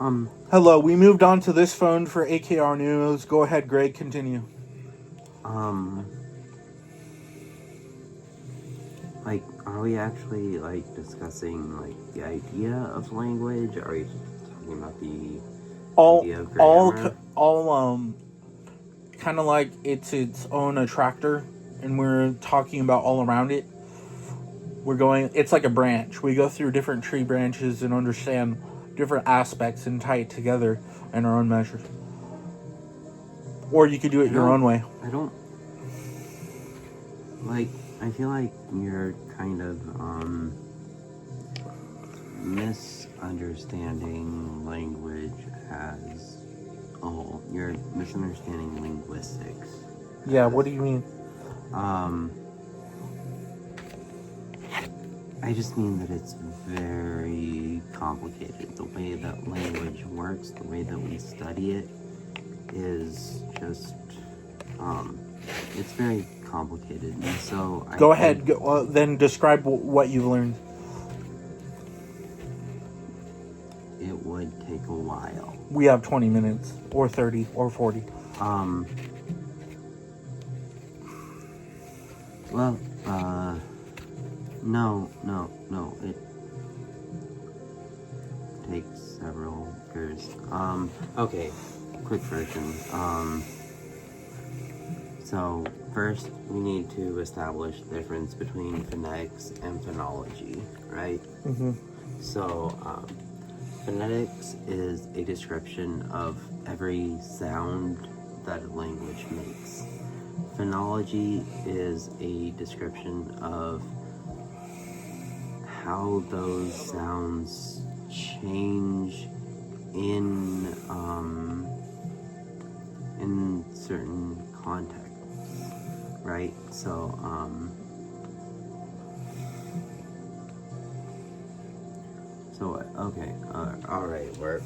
Hello, we moved on to this phone for AKR News. Go ahead, Greg, continue. Like, are we actually, like, discussing, like, the idea of language? Are we talking about the idea of grammar? All, kind of like it's its own attractor, and we're talking about all around it. It's like a branch. We go through different tree branches and understand different aspects and tie it together in our own measures. Or you could do it your own way. I feel like you're kind of, misunderstanding language as a whole. You're misunderstanding linguistics. Yeah, what do you mean? I just mean that it's very complicated. The way that language works, the way that we study it, is just, it's very complicated. And so Go ahead, then describe what you've learned. It would take a while. We have 20 minutes, or 30, or 40. Well, no, it takes several years. Okay, quick version. So first we need to establish the difference between phonetics and phonology, right? Mm-hmm. So, phonetics is a description of every sound that a language makes. Phonology is a description of how those sounds change in certain contexts, right? So, okay, all right, we're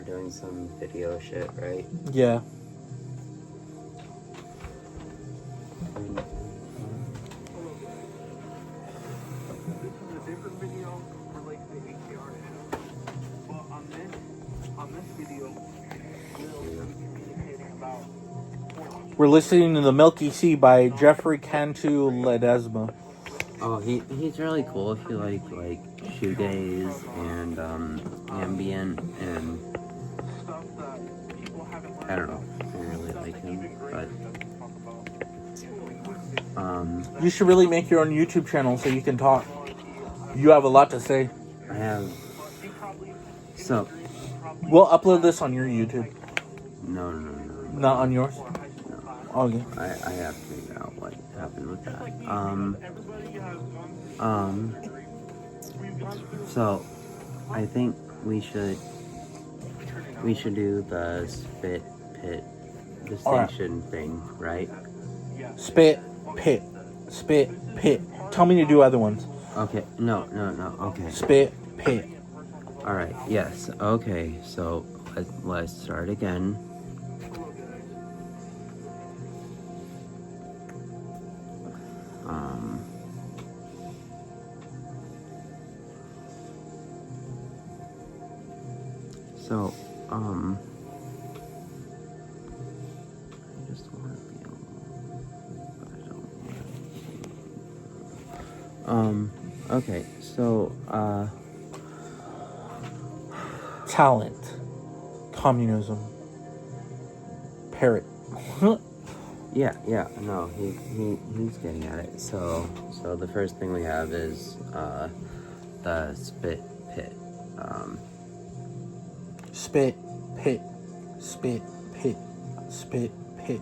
doing some video shit, right? Yeah. We're listening to The Milky Sea by Jeffrey Cantu Ledesma. Oh, he's really cool if you like shoegaze and ambient and I don't know. I really like him, but you should really make your own YouTube channel so you can talk. You have a lot to say. I have. So we'll upload this on your YouTube. No. Not on yours? No. Okay. I have to figure out what happened with that. So I think we should do the spit pit distinction thing, right? Spit pit. Tell me to do other ones. Okay. No. Okay. Spit pit. All right. Yes. Okay. So let's start again. So, I just want to be alone, but I don't want to. Okay, so, talent, communism, parrot. yeah, no, he's getting at it. So the first thing we have is, the spit pit, Spit pit.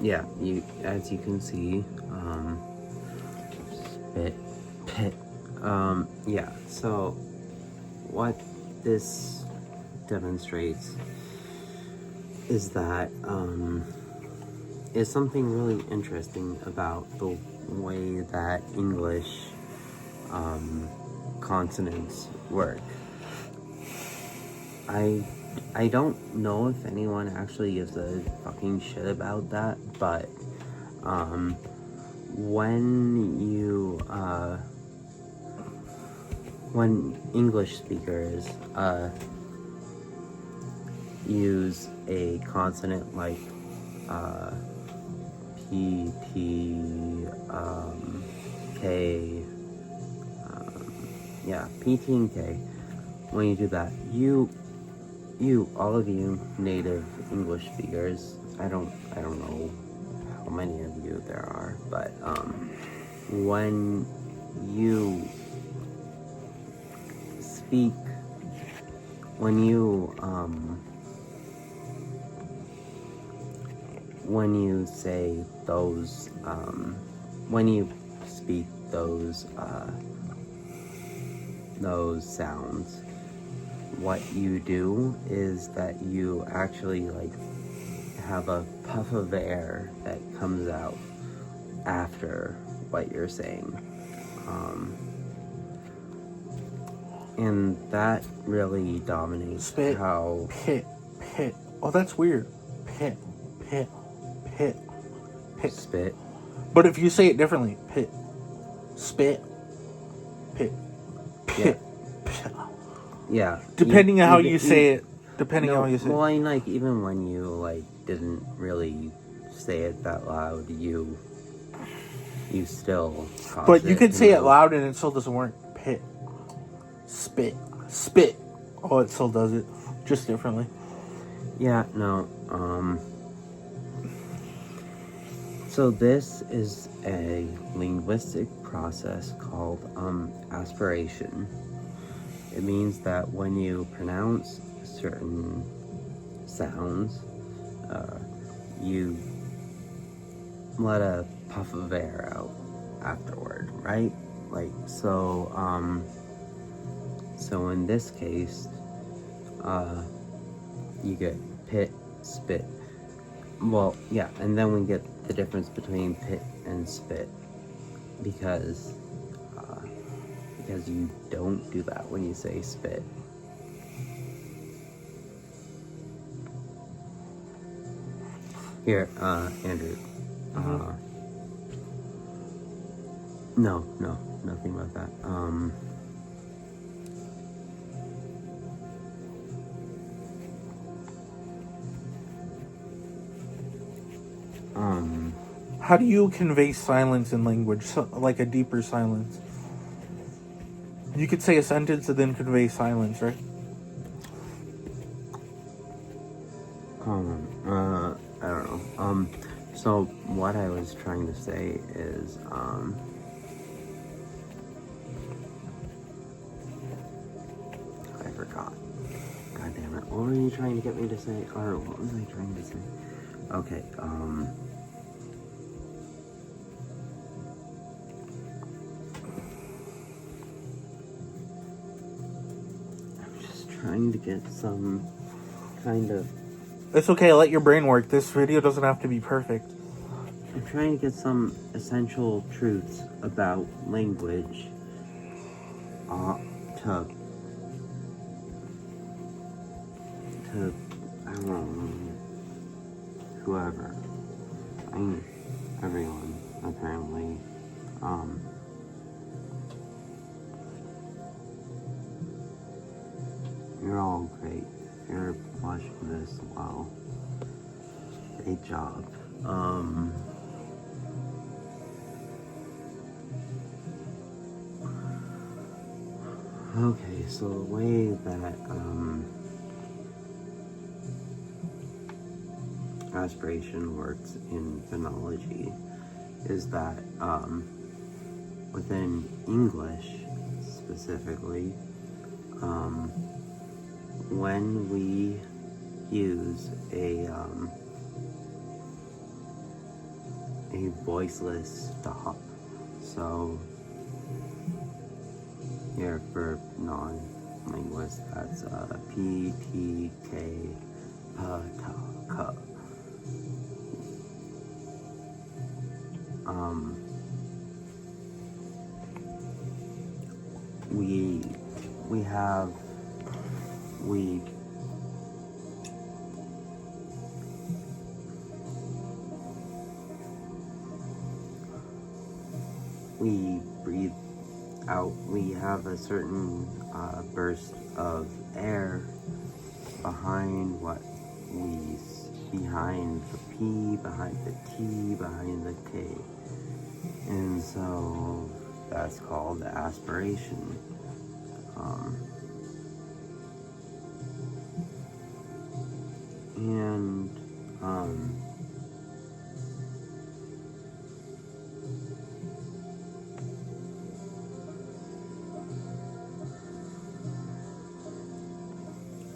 Yeah, as you can see, spit pit. Yeah, so what this demonstrates is that, is something really interesting about the way that English, consonants work. I don't know if anyone actually gives a fucking shit about that, but, when you, when English speakers use a consonant like P, T, K, P, T, and K. When you do that, all of you native English speakers, I don't know how many of you there are, but when you speak, when you say those, when you speak those sounds, what you do is that you actually like have a puff of air that comes out after what you're saying, and that really dominates Spit. how Pit. Oh, that's weird. Pit. spit. But if you say it differently, pit, spit, pit. Yeah. Depending on how you say it. Depending on how you say well, it. I mean, like, even when you, like, didn't really say it that loud, you still caused But you it, could say it know? loud and it still doesn't work. Pit. Spit. Oh, it still does it. Just differently. Yeah, no, so this is a linguistic process called, aspiration. It means that when you pronounce certain sounds, you let a puff of air out afterward, right? Like, so in this case, you get pit, spit. Well, yeah, and then we get the difference between pit and spit because you don't do that when you say spit. Here, Andrew. No, nothing about that. How do you convey silence in language? So, like a deeper silence. You could say a sentence and then convey silence, right? I don't know. So what I was trying to say is, I forgot. God damn it. What were you trying to get me to say? Or what was I trying to say? Okay, I'm just trying to get some kind of... It's okay, let your brain work. This video doesn't have to be perfect. I'm trying to get some essential truths about language to I don't know, whoever. I mean, everyone, apparently. You're all great. You're watching this well. Great job. Okay, so the way that, aspiration works in phonology is that, within English, specifically, when we use a voiceless stop, so here for non-linguists, that's P, T, K, P, T, K. We breathe we have a certain burst of air behind behind the P, behind the T, behind the K. And so that's called aspiration.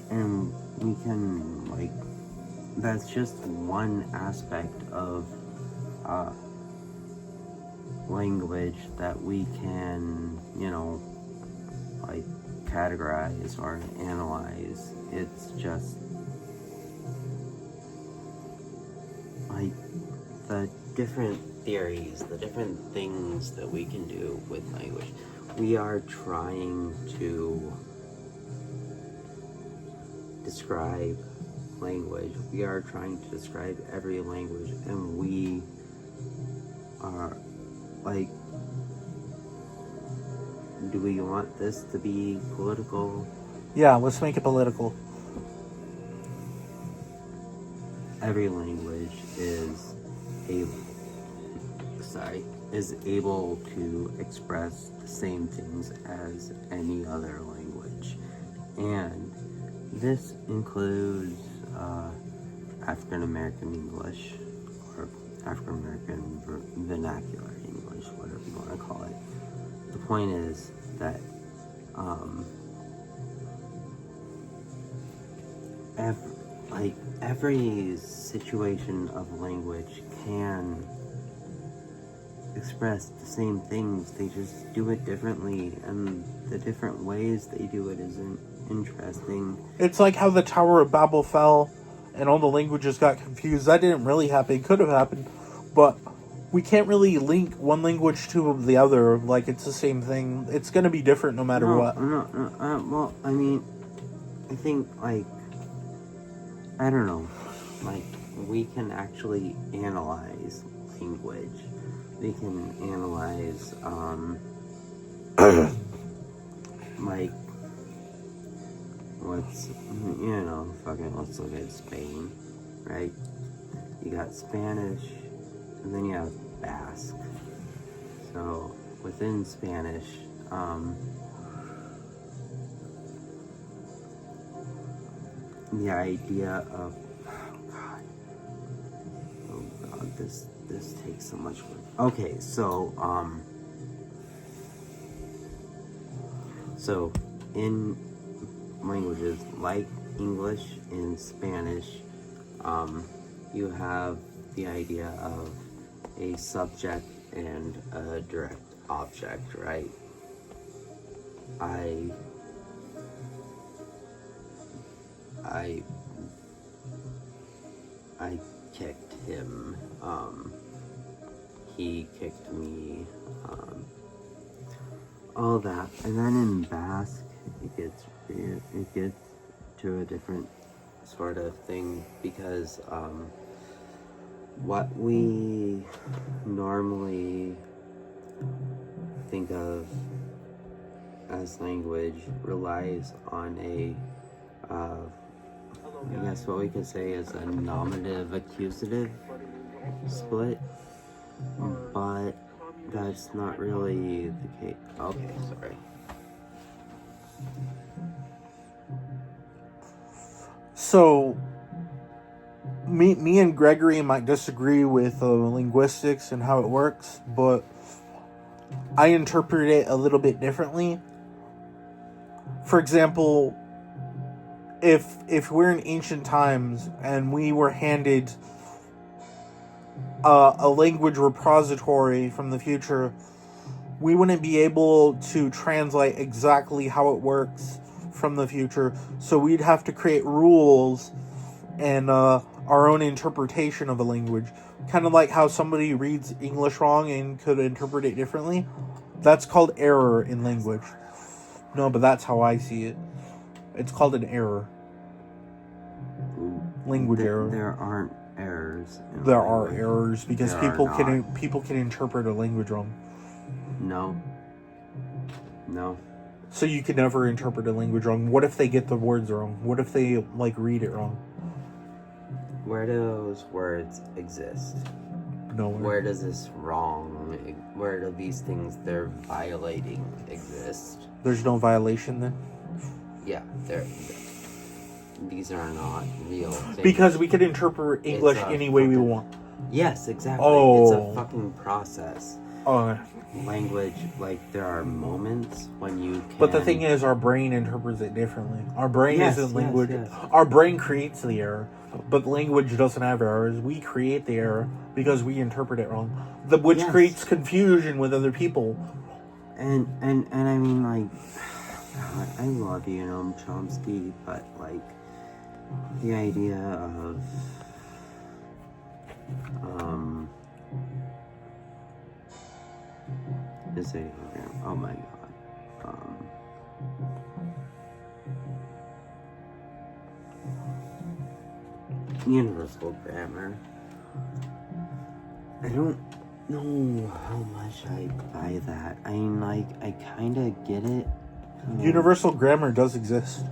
And we can, like, that's just one aspect of language that we can, like, categorize or analyze. It's just like the different theories, the different things that we can do with language. We are trying to describe language. We are trying to describe every language, and we are like, do we want this to be political? Yeah, let's make it political. Every language is able to express the same things as any other language, and this includes African American English, or African American vernacular English, whatever you want to call it. The point is that every situation of language can express the same things. They just do it differently, and the different ways they do it isn't interesting. It's like how the Tower of Babel fell and all the languages got confused. That didn't really happen. It could have happened, but we can't really link one language to the other like it's the same thing. It's going to be different no matter what. Well, I mean, I think, like, I don't know, like, we can actually analyze language. We can analyze, like, let's look at Spain, right? You got Spanish, and then you have Basque. So, within Spanish, the idea of, oh god, this takes so much work. Okay, so in languages like English and Spanish, you have the idea of a subject and a direct object, right? I kicked him, he kicked me, all that. And then in Basque, it gets to a different sort of thing, because what we normally think of as language relies on a I guess what we could say is a nominative accusative split, but that's not really the case. Okay, sorry. So, me and Gregory might disagree with linguistics and how it works, but I interpret it a little bit differently. For example, if we're in ancient times and we were handed a language repository from the future, we wouldn't be able to translate exactly how it works from the future, so we'd have to create rules and our own interpretation of a language. Kind of like how somebody reads English wrong and could interpret it differently. That's called error in language. No, but that's how I see it. It's called an error. Language error. There aren't errors. There are errors because people can interpret a language wrong. No. No. So you could never interpret a language wrong. What if they get the words wrong? What if they, like, read it wrong? Where do those words exist? Nowhere. Where does this wrong, where do these things they're violating exist? There's no violation then? Yeah, these are not real things. Because we could interpret English It's a any way we fucking- want. Yes, exactly. Oh. It's a fucking process. Oh, Language, like, there are moments when you can... but the thing is, our brain interprets it differently. Our brain Yes, isn't yes, language. yes. Our brain creates the error, but language doesn't have errors. We create the error because we interpret it wrong, which Yes. creates confusion with other people. And I mean, like, God, I love you, Noam Chomsky, but, like, the idea of, is it, oh my God, universal grammar. I don't know how much I buy that. I mean, like, I kind of get it. Universal grammar does exist.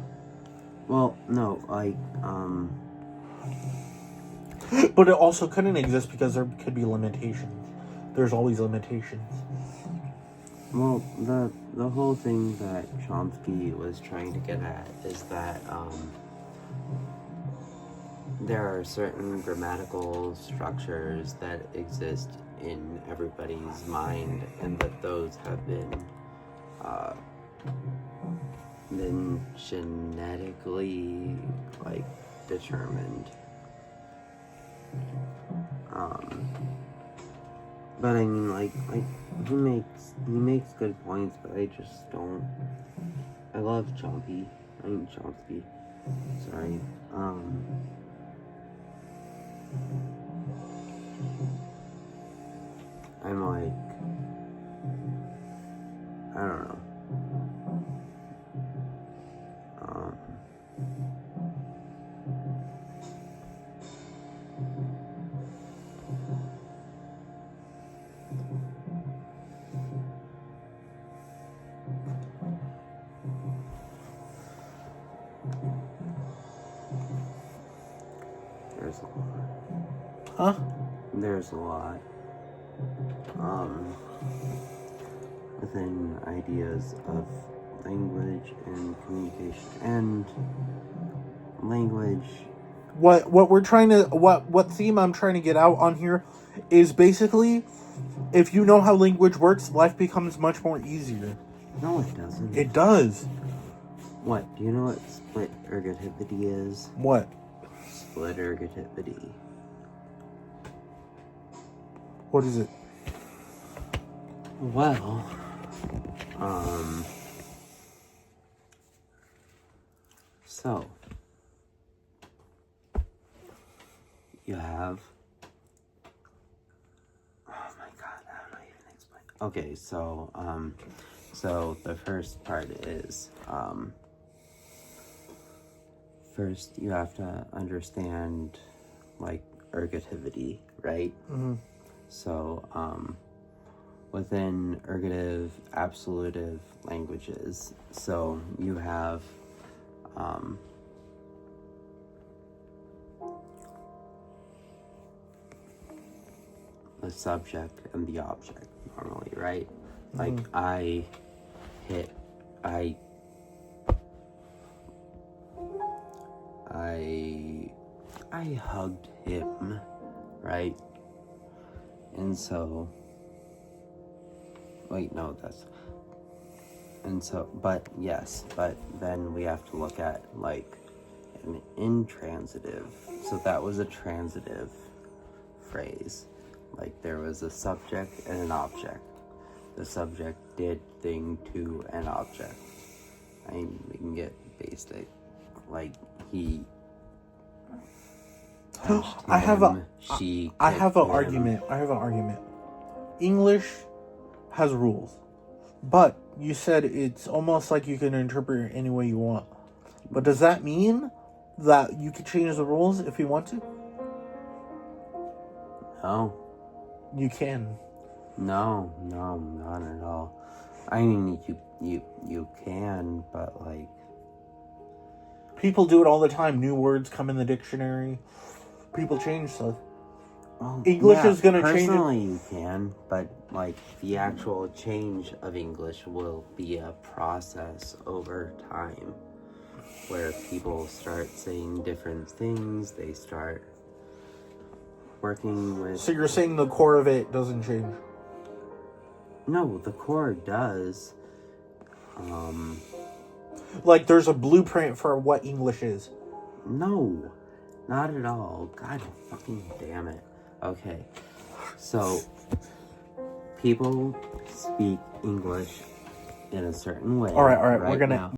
Well, no, like, But it also couldn't exist because there could be limitations. There's always limitations. well, the whole thing that Chomsky was trying to get at is that, there are certain grammatical structures that exist in everybody's mind, and that those have been genetically, like, determined. But I mean, like he makes good points, but I just don't. I love Chomsky. Sorry. I'm like, I don't know. There's a lot. Huh? There's a lot. Within ideas of language and communication and language. What we're trying to what theme I'm trying to get out on here is basically, if you know how language works, life becomes much more easier. No, it doesn't. It does. What? Do you know what split ergativity is? What? Split ergativity. What is it? Well, so you have, oh my God, how do I even explain? Okay, so the first part is, first you have to understand, like, ergativity, right? Mm-hmm. So, within ergative, absolutive languages, so you have, the subject and the object, normally, right? Like, I hugged him, right? And so, wait, no, but yes, but then we have to look at, like, an intransitive. So that was a transitive phrase. Like, there was a subject and an object. The subject did thing to an object. I mean, we can get basic. Like, he punched him, I have an she argument. I have an argument. English has rules, but you said it's almost like you can interpret it any way you want. But does that mean that you can change the rules if you want to? No. You can. No, not at all. I mean, You can, but like, People do it all the time. New words come in the dictionary. People change stuff. well, English is gonna change it. Personally, you can, but like the actual change of English will be a process over time, where people start saying different things. They start working with. So you're saying the core of it doesn't change? No, the core does. Like there's a blueprint for what English is. No, not at all. God fucking damn it. Okay, so people speak English in a certain way. All right. right We're gonna now.